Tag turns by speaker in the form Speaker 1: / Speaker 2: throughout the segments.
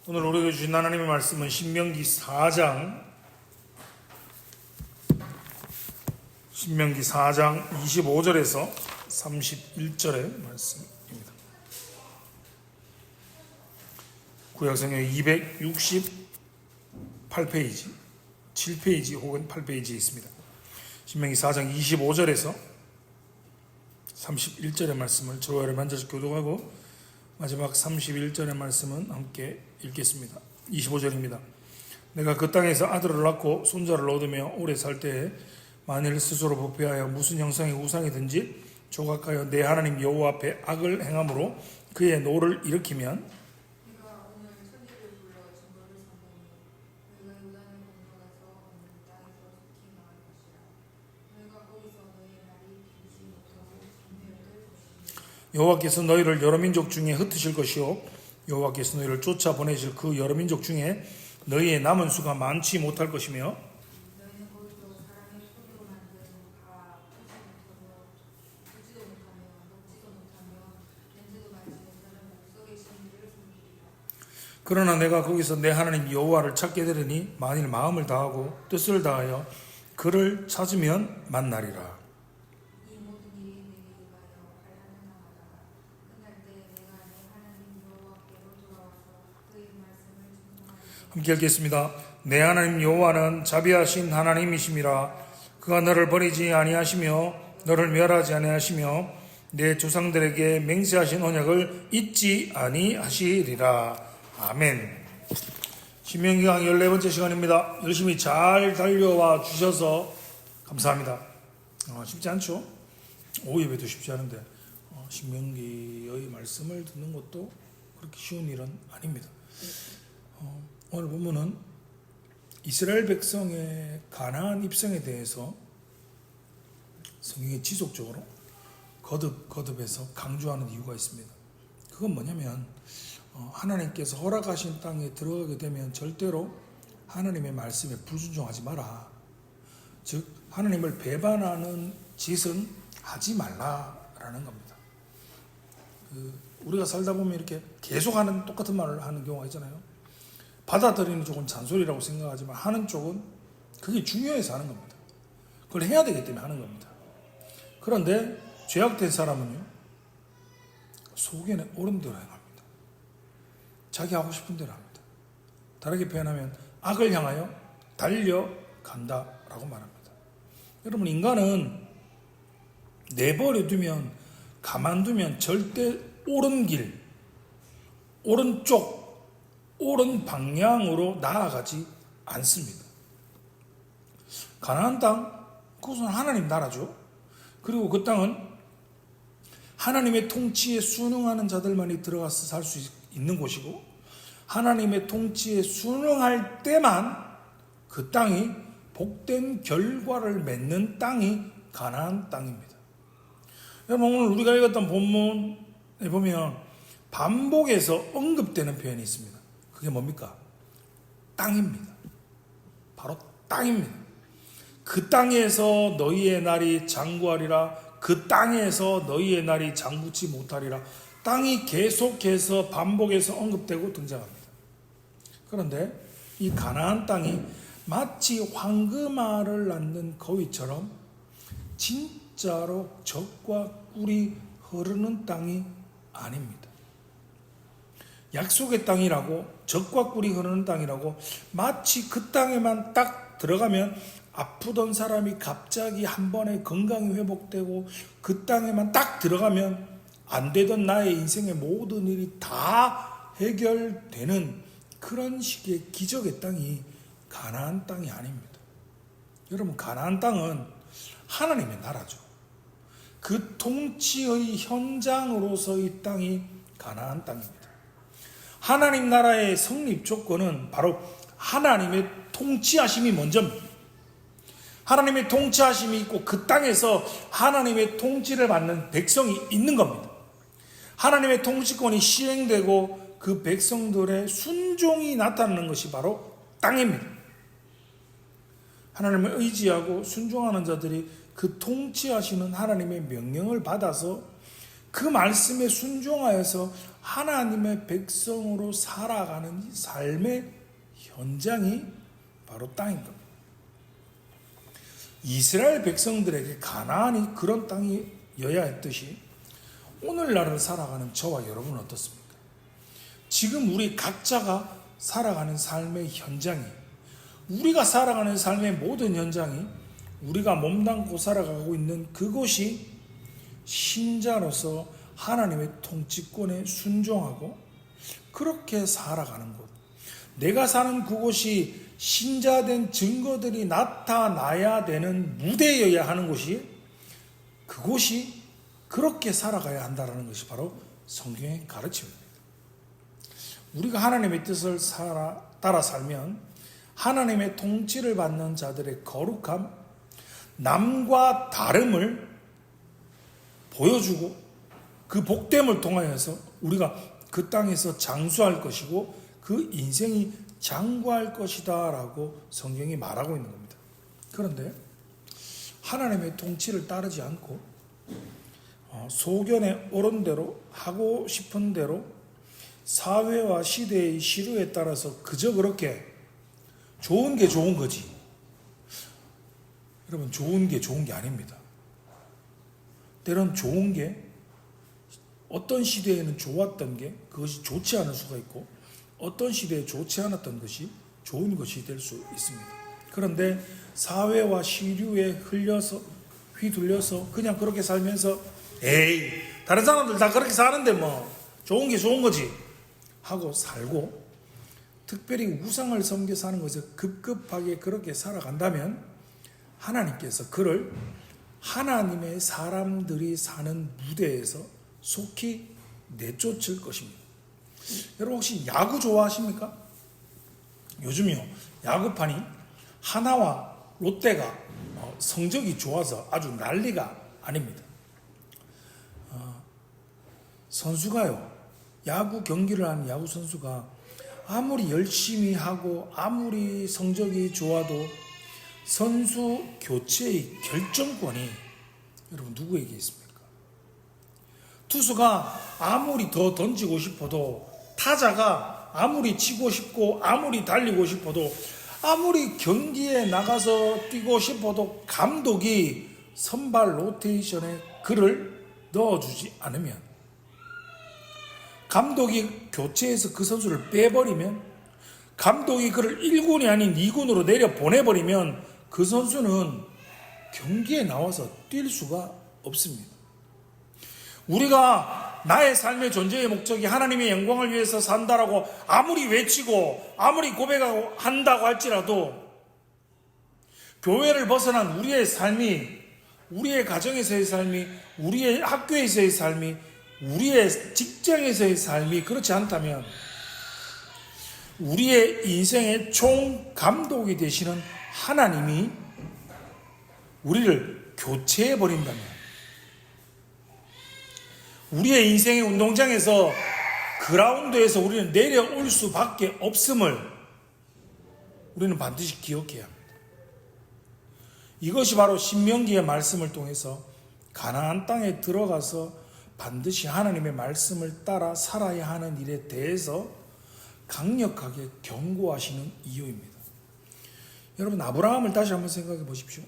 Speaker 1: 오늘 우리에게 주신 하나님의 말씀은 신명기 4장 25절에서 31절의 말씀입니다. 구약성경 268페이지, 7페이지 혹은 8페이지에 있습니다. 신명기 4장 25절에서 31절의 말씀을 저와 여러분 한 절씩 교독하고 마지막 31절의 말씀은 함께 읽겠습니다. 25절입니다. 내가 그 땅에서 아들을 낳고 손자를 얻으며 오래 살 때에 만일 스스로 부패하여 무슨 형상의 우상이든지 조각하여 내 하나님 여호와 앞에 악을 행함으로 그의 노를 일으키면 여호와께서 너희를 여러 민족 중에 흩으실 것이요 여호와께서 너희를 쫓아보내실 그 여러 민족 중에 너희의 남은 수가 많지 못할 것이며 그러나 내가 거기서 내 하나님 여호와를 찾게 되리니 만일 마음을 다하고 뜻을 다하여 그를 찾으면 만나리라. 함께 읽겠습니다. 내 하나님 여호와는 자비하신 하나님이심이라. 그가 너를 버리지 아니하시며 너를 멸하지 아니하시며 내 조상들에게 맹세하신 언약을 잊지 아니하시리라. 아멘. 신명기 강의 14번째 시간입니다. 열심히 잘 달려와 주셔서 감사합니다. 쉽지 않죠? 오후 예배도 쉽지 않은데 신명기의 말씀을 듣는 것도 그렇게 쉬운 일은 아닙니다. 오늘 본문은 이스라엘 백성의 가나안 입성에 대해서 성경이 지속적으로 거듭해서 강조하는 이유가 있습니다. 그건 뭐냐면 하나님께서 허락하신 땅에 들어가게 되면 절대로 하나님의 말씀에 불순종하지 마라. 즉 하나님을 배반하는 짓은 하지 말라라는 겁니다. 우리가 살다 보면 이렇게 계속하는 똑같은 말을 하는 경우가 있잖아요. 받아들이는 쪽은 잔소리라고 생각하지만 하는 쪽은 그게 중요해서 하는 겁니다. 그걸 해야 되기 때문에 하는 겁니다. 그런데 죄악된 사람은요, 속에는 옳은 대로 행합니다. 자기 하고 싶은 대로 합니다. 다르게 표현하면 악을 향하여 달려간다라고 말합니다. 여러분, 인간은 내버려두면, 가만두면 절대 옳은 길, 오른쪽, 옳은 방향으로 나아가지 않습니다. 가나안 땅, 그것은 하나님 나라죠. 그리고 그 땅은 하나님의 통치에 순응하는 자들만이 들어가서 살 수 있는 곳이고 하나님의 통치에 순응할 때만 그 땅이 복된 결과를 맺는 땅이 가나안 땅입니다. 여러분, 오늘 우리가 읽었던 본문에 보면 반복해서 언급되는 표현이 있습니다. 그게 뭡니까? 땅입니다. 바로 땅입니다. 그 땅에서 너희의 날이 장구하리라. 그 땅에서 너희의 날이 장구치 못하리라. 땅이 계속해서 반복해서 언급되고 등장합니다. 그런데 이 가나안 땅이 마치 황금알을 낳는 거위처럼 진짜로 젖과 꿀이 흐르는 땅이 아닙니다. 약속의 땅이라고, 젖과 꿀이 흐르는 땅이라고 마치 그 땅에만 딱 들어가면 아프던 사람이 갑자기 한 번에 건강이 회복되고 그 땅에만 딱 들어가면 안 되던 나의 인생의 모든 일이 다 해결되는 그런 식의 기적의 땅이 가나안 땅이 아닙니다. 여러분, 가나안 땅은 하나님의 나라죠. 그 통치의 현장으로서 이 땅이 가나안 땅입니다. 하나님 나라의 성립 조건은 바로 하나님의 통치하심이 먼저입니다. 하나님의 통치하심이 있고 그 땅에서 하나님의 통치를 받는 백성이 있는 겁니다. 하나님의 통치권이 시행되고 그 백성들의 순종이 나타나는 것이 바로 땅입니다. 하나님을 의지하고 순종하는 자들이 그 통치하시는 하나님의 명령을 받아서 그 말씀에 순종하여서 하나님의 백성으로 살아가는 삶의 현장이 바로 땅인 겁니다. 이스라엘 백성들에게 가나안이 그런 땅이어야 했듯이 오늘날을 살아가는 저와 여러분은 어떻습니까? 지금 우리 각자가 살아가는 삶의 현장이, 우리가 살아가는 삶의 모든 현장이 우리가 몸담고 살아가고 있는 그곳이 신자로서 하나님의 통치권에 순종하고 그렇게 살아가는 곳, 내가 사는 그곳이 신자된 증거들이 나타나야 되는 무대여야 하는 곳이, 그곳이 그렇게 살아가야 한다는 것이 바로 성경의 가르침입니다. 우리가 하나님의 뜻을 따라 살면 하나님의 통치를 받는 자들의 거룩함, 남과 다름을 보여주고 그 복됨을 통하여서 우리가 그 땅에서 장수할 것이고 그 인생이 장구할 것이다 라고 성경이 말하고 있는 겁니다. 그런데 하나님의 통치를 따르지 않고 소견에 옳은 대로 하고 싶은 대로 사회와 시대의 시류에 따라서 그저 그렇게 좋은 게 좋은 거지. 여러분, 좋은 게 좋은 게 아닙니다. 때론 좋은 게 어떤 시대에는 좋았던 게 그것이 좋지 않을 수가 있고 어떤 시대에 좋지 않았던 것이 좋은 것이 될 수 있습니다. 그런데 사회와 시류에 휘둘려서 그냥 그렇게 살면서 에이, 다른 사람들 다 그렇게 사는데 뭐 좋은 게 좋은 거지 하고 살고, 특별히 우상을 섬겨 사는 것에 급급하게 그렇게 살아간다면 하나님께서 그를 하나님의 사람들이 사는 무대에서 속히 내쫓을 것입니다. 여러분, 혹시 야구 좋아하십니까? 요즘요, 야구판이 하나와 롯데가 성적이 좋아서 아주 난리가 아닙니다. 선수가요, 야구 경기를 하는 야구 선수가 아무리 열심히 하고 아무리 성적이 좋아도 선수 교체의 결정권이 여러분 누구에게 있습니까? 투수가 아무리 더 던지고 싶어도, 타자가 아무리 치고 싶고 아무리 달리고 싶어도, 아무리 경기에 나가서 뛰고 싶어도 감독이 선발 로테이션에 그를 넣어주지 않으면, 감독이 교체해서 그 선수를 빼버리면, 감독이 그를 1군이 아닌 2군으로 내려 보내버리면 그 선수는 경기에 나와서 뛸 수가 없습니다. 우리가 나의 삶의 존재의 목적이 하나님의 영광을 위해서 산다라고 아무리 외치고 아무리 고백하고 한다고 할지라도 교회를 벗어난 우리의 삶이, 우리의 가정에서의 삶이, 우리의 학교에서의 삶이, 우리의 직장에서의 삶이 그렇지 않다면, 우리의 인생의 총감독이 되시는 하나님이 우리를 교체해버린다면, 우리의 인생의 운동장에서, 그라운드에서 우리는 내려올 수밖에 없음을 우리는 반드시 기억해야 합니다. 이것이 바로 신명기의 말씀을 통해서 가나안 땅에 들어가서 반드시 하나님의 말씀을 따라 살아야 하는 일에 대해서 강력하게 경고하시는 이유입니다. 여러분, 아브라함을 다시 한번 생각해 보십시오.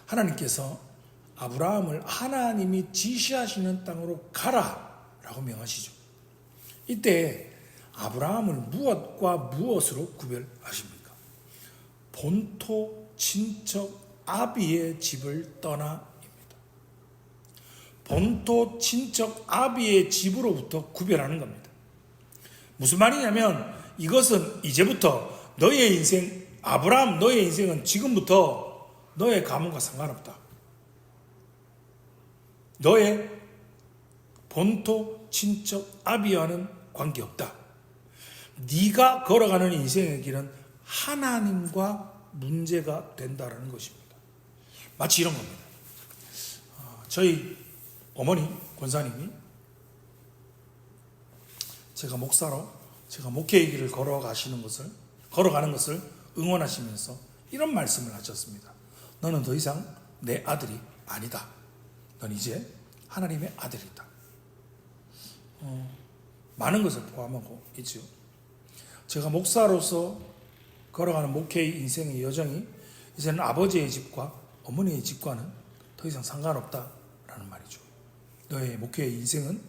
Speaker 1: 하나님께서 아브라함을 하나님이 지시하시는 땅으로 가라 라고 명하시죠. 이때 아브라함을 무엇과 무엇으로 구별하십니까? 본토 친척 아비의 집을 떠나, 본토 친척 아비의 집으로부터 구별하는 겁니다. 무슨 말이냐면, 이것은 이제부터 너의 인생, 아브라함 너의 인생은 지금부터 너의 가문과 상관없다. 너의 본토 친척 아비와는 관계없다. 네가 걸어가는 인생의 길은 하나님과 문제가 된다는 것입니다. 마치 이런 겁니다. 저희 어머니 권사님이 제가 목사로 제가 목회의 길을 걸어가는 것을 응원하시면서 이런 말씀을 하셨습니다. 너는 더 이상 내 아들이 아니다. 넌 이제 하나님의 아들이다. 많은 것을 포함하고 있죠. 제가 목사로서 걸어가는 목회의 인생의 여정이 이제는 아버지의 집과 어머니의 집과는 더 이상 상관없다라는 말이죠. 너의 목회의 인생은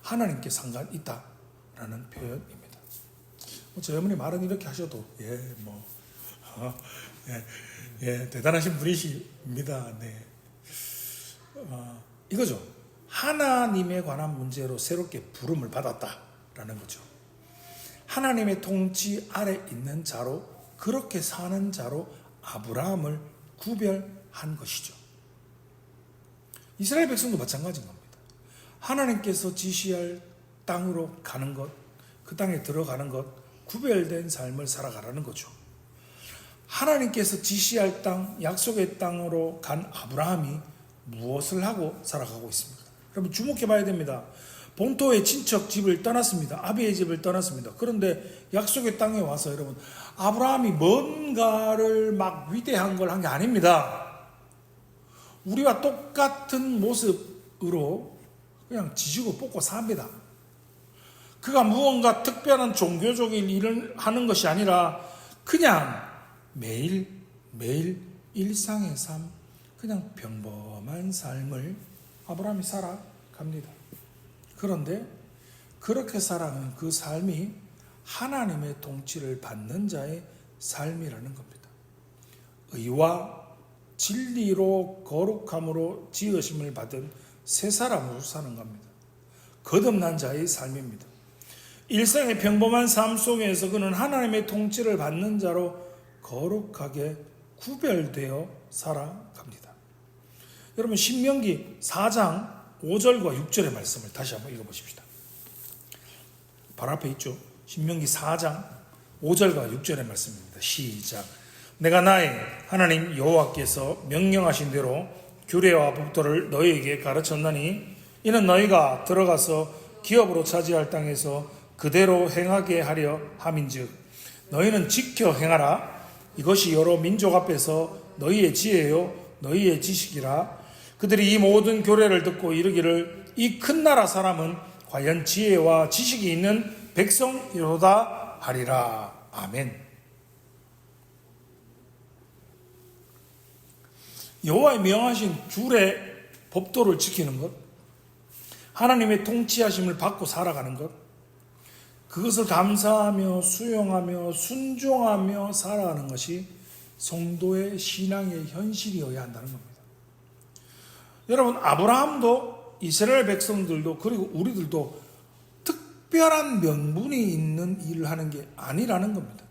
Speaker 1: 하나님께 상관 있다라는 표현입니다. 저희 어머니 말은 이렇게 하셔도 대단하신 분이십니다. 네. 이거죠. 하나님에 관한 문제로 새롭게 부름을 받았다라는 거죠. 하나님의 통치 아래 있는 자로, 그렇게 사는 자로 아브라함을 구별한 것이죠. 이스라엘 백성도 마찬가지인 겁니다. 하나님께서 지시할 땅으로 가는 것, 그 땅에 들어가는 것, 구별된 삶을 살아가라는 거죠. 하나님께서 지시할 땅, 약속의 땅으로 간 아브라함이 무엇을 하고 살아가고 있습니까? 여러분 주목해 봐야 됩니다. 본토의 친척 집을 떠났습니다. 아비의 집을 떠났습니다. 그런데 약속의 땅에 와서 여러분, 아브라함이 뭔가를 막 위대한 걸 한 게 아닙니다. 우리와 똑같은 모습으로 그냥 지지고 볶고 삽니다. 그가 무언가 특별한 종교적인 일을 하는 것이 아니라 그냥 매일 일상의 삶, 그냥 평범한 삶을 아브라함이 살아갑니다. 그런데 그렇게 살아가는 그 삶이 하나님의 통치를 받는 자의 삶이라는 겁니다. 의와 진리로 거룩함으로 지으심을 받은 새 사람으로 사는 겁니다. 거듭난 자의 삶입니다. 일상의 평범한 삶 속에서 그는 하나님의 통치를 받는 자로 거룩하게 구별되어 살아갑니다. 여러분 신명기 4장 5절과 6절의 말씀을 다시 한번 읽어보십시다. 바로 앞에 있죠. 신명기 4장 5절과 6절의 말씀입니다. 시작. 내가 나의 하나님 여호와께서 명령하신 대로 규례와 법도를 너희에게 가르쳤나니 이는 너희가 들어가서 기업으로 차지할 땅에서 그대로 행하게 하려 함인즉 너희는 지켜 행하라. 이것이 여러 민족 앞에서 너희의 지혜요 너희의 지식이라. 그들이 이 모든 교례를 듣고 이르기를 이 큰 나라 사람은 과연 지혜와 지식이 있는 백성이로다 하리라. 아멘. 여호와의 명하신 규례 법도를 지키는 것, 하나님의 통치하심을 받고 살아가는 것, 그것을 감사하며 수용하며 순종하며 살아가는 것이 성도의 신앙의 현실이어야 한다는 겁니다. 여러분 아브라함도 이스라엘 백성들도 그리고 우리들도 특별한 명분이 있는 일을 하는 게 아니라는 겁니다.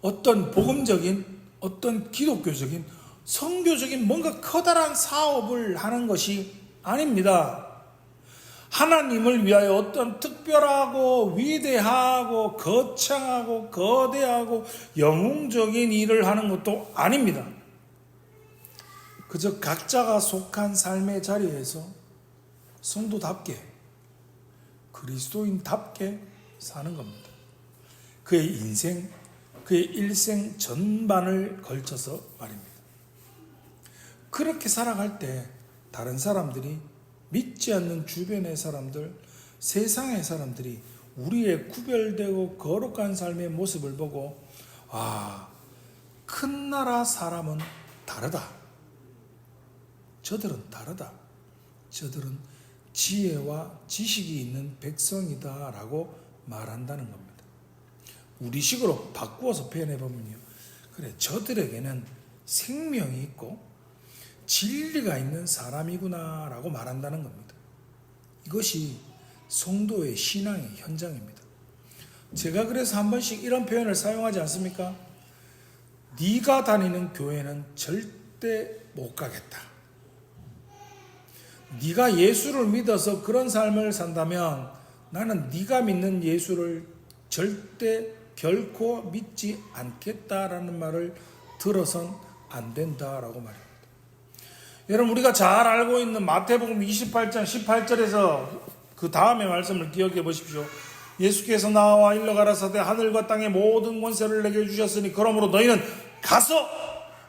Speaker 1: 어떤 복음적인, 어떤 기독교적인, 선교적인 뭔가 커다란 사업을 하는 것이 아닙니다. 하나님을 위하여 어떤 특별하고 위대하고 거창하고 거대하고 영웅적인 일을 하는 것도 아닙니다. 그저 각자가 속한 삶의 자리에서 성도답게 그리스도인답게 사는 겁니다. 그의 인생, 그의 일생 전반을 걸쳐서 말입니다. 그렇게 살아갈 때 다른 사람들이, 믿지 않는 주변의 사람들, 세상의 사람들이 우리의 구별되고 거룩한 삶의 모습을 보고 큰 나라 사람은 다르다. 저들은 다르다. 저들은 지혜와 지식이 있는 백성이다 라고 말한다는 겁니다. 우리식으로 바꾸어서 표현해보면요, 그래 저들에게는 생명이 있고 진리가 있는 사람이구나 라고 말한다는 겁니다. 이것이 성도의 신앙의 현장입니다. 제가 그래서 한 번씩 이런 표현을 사용하지 않습니까? 네가 다니는 교회는 절대 못 가겠다. 네가 예수를 믿어서 그런 삶을 산다면 나는 네가 믿는 예수를 절대 결코 믿지 않겠다라는 말을 들어선 안 된다라고 말합니다. 여러분 우리가 잘 알고 있는 마태복음 28장 18절에서 그 다음의 말씀을 기억해 보십시오. 예수께서 나와 일러 가라사대 하늘과 땅의 모든 권세를 내게 주셨으니 그러므로 너희는 가서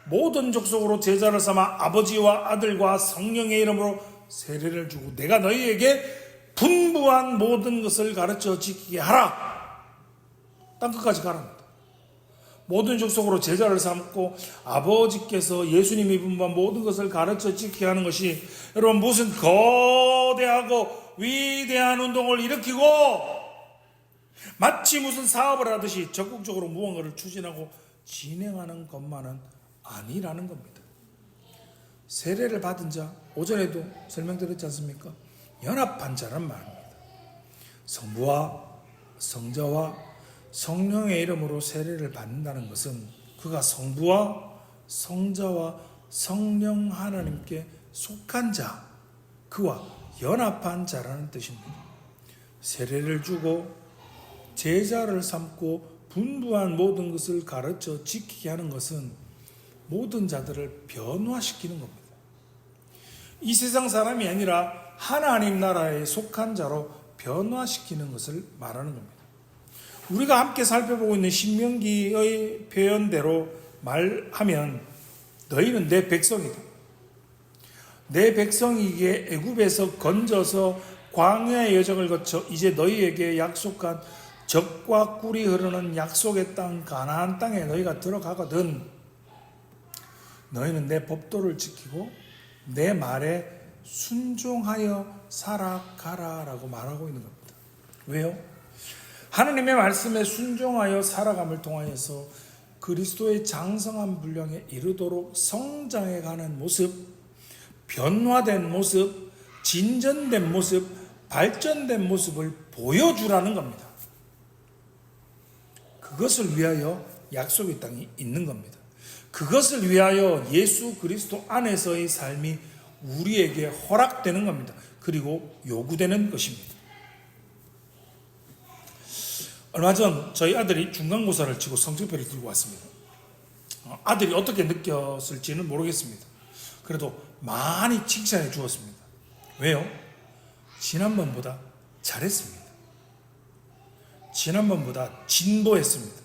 Speaker 1: 모든 족속으로 제자를 삼아 아버지와 아들과 성령의 이름으로 세례를 주고 내가 너희에게 분부한 모든 것을 가르쳐 지키게 하라. 땅끝까지 가랍니다. 모든 족속으로 제자를 삼고 아버지께서 예수님이 분부한 모든 것을 가르쳐 지키게 하는 것이 여러분 무슨 거대하고 위대한 운동을 일으키고 마치 무슨 사업을 하듯이 적극적으로 무언가를 추진하고 진행하는 것만은 아니라는 겁니다. 세례를 받은 자, 오전에도 설명드렸지 않습니까? 연합한 자란 말입니다. 성부와 성자와 성령의 이름으로 세례를 받는다는 것은 그가 성부와 성자와 성령 하나님께 속한 자, 그와 연합한 자라는 뜻입니다. 세례를 주고 제자를 삼고 분부한 모든 것을 가르쳐 지키게 하는 것은 모든 자들을 변화시키는 겁니다. 이 세상 사람이 아니라 하나님 나라에 속한 자로 변화시키는 것을 말하는 겁니다. 우리가 함께 살펴보고 있는 신명기의 표현대로 말하면 너희는 내 백성이다. 내 백성이기에 애굽에서 건져서 광야의 여정을 거쳐 이제 너희에게 약속한 젖과 꿀이 흐르는 약속의 땅 가나안 땅에 너희가 들어가거든 너희는 내 법도를 지키고 내 말에 순종하여 살아가라라고 말하고 있는 겁니다. 왜요? 하나님의 말씀에 순종하여 살아감을 통하여서 그리스도의 장성한 분량에 이르도록 성장해가는 모습, 변화된 모습, 진전된 모습, 발전된 모습을 보여주라는 겁니다. 그것을 위하여 약속의 땅이 있는 겁니다. 그것을 위하여 예수 그리스도 안에서의 삶이 우리에게 허락되는 겁니다. 그리고 요구되는 것입니다. 얼마 전 저희 아들이 중간고사를 치고 성적표를 들고 왔습니다. 아들이 어떻게 느꼈을지는 모르겠습니다. 그래도 많이 칭찬해 주었습니다. 왜요? 지난번보다 잘했습니다. 지난번보다 진보했습니다.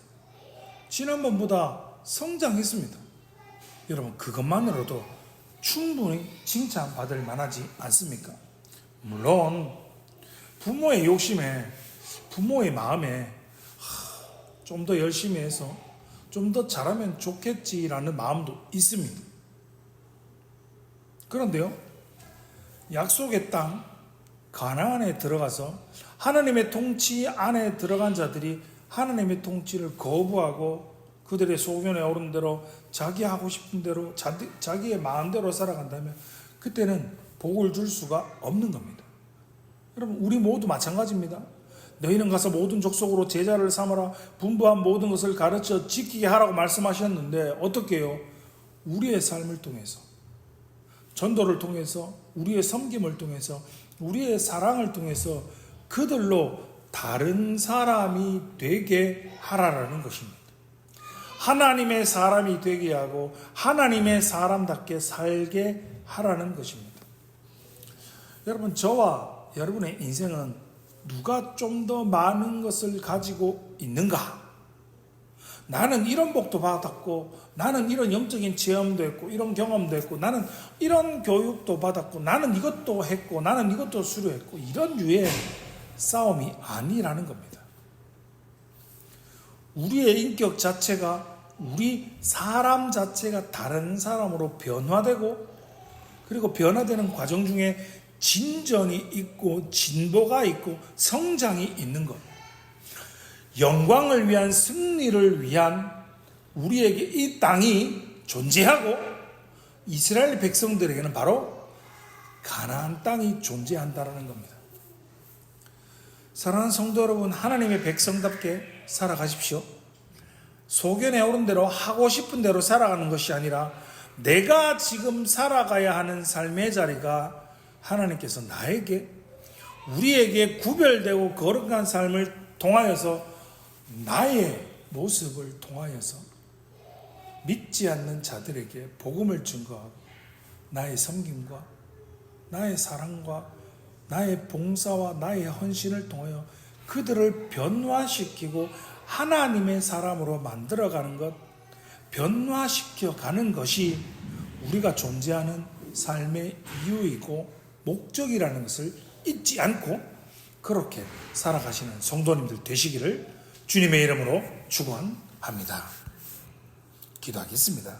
Speaker 1: 지난번보다 성장했습니다. 여러분 그것만으로도 충분히 칭찬받을 만하지 않습니까? 물론 부모의 욕심에 부모의 마음에 좀 더 열심히 해서 좀 더 잘하면 좋겠지라는 마음도 있습니다. 그런데요, 약속의 땅 가나안에 들어가서 하나님의 통치 안에 들어간 자들이 하나님의 통치를 거부하고 그들의 소견에 오른 대로 자기 하고 싶은 대로 자기의 마음대로 살아간다면 그때는 복을 줄 수가 없는 겁니다. 여러분 우리 모두 마찬가지입니다. 너희는 가서 모든 족속으로 제자를 삼아라 분부한 모든 것을 가르쳐 지키게 하라고 말씀하셨는데 어떻게 해요? 우리의 삶을 통해서 전도를 통해서 우리의 섬김을 통해서 우리의 사랑을 통해서 그들로 다른 사람이 되게 하라라는 것입니다. 하나님의 사람이 되게 하고 하나님의 사람답게 살게 하라는 것입니다. 여러분 저와 여러분의 인생은 누가 좀 더 많은 것을 가지고 있는가? 나는 이런 복도 받았고 나는 이런 영적인 체험도 했고 이런 경험도 했고 나는 이런 교육도 받았고 나는 이것도 했고 나는 이것도 수료했고 이런 류의 싸움이 아니라는 겁니다. 우리의 인격 자체가 우리 사람 자체가 다른 사람으로 변화되고 그리고 변화되는 과정 중에 진전이 있고 진보가 있고 성장이 있는 것, 영광을 위한 승리를 위한 우리에게 이 땅이 존재하고 이스라엘 백성들에게는 바로 가나안 땅이 존재한다는 겁니다. 사랑하는 성도 여러분, 하나님의 백성답게 살아가십시오. 소견에 오른 대로 하고 싶은 대로 살아가는 것이 아니라 내가 지금 살아가야 하는 삶의 자리가 하나님께서 나에게 우리에게 구별되고 거룩한 삶을 통하여서 나의 모습을 통하여서 믿지 않는 자들에게 복음을 증거하고 나의 섬김과 나의 사랑과 나의 봉사와 나의 헌신을 통하여 그들을 변화시키고 하나님의 사람으로 만들어가는 것, 변화시켜가는 것이 우리가 존재하는 삶의 이유이고 목적이라는 것을 잊지 않고 그렇게 살아가시는 성도님들 되시기를 주님의 이름으로 축원합니다. 기도하겠습니다.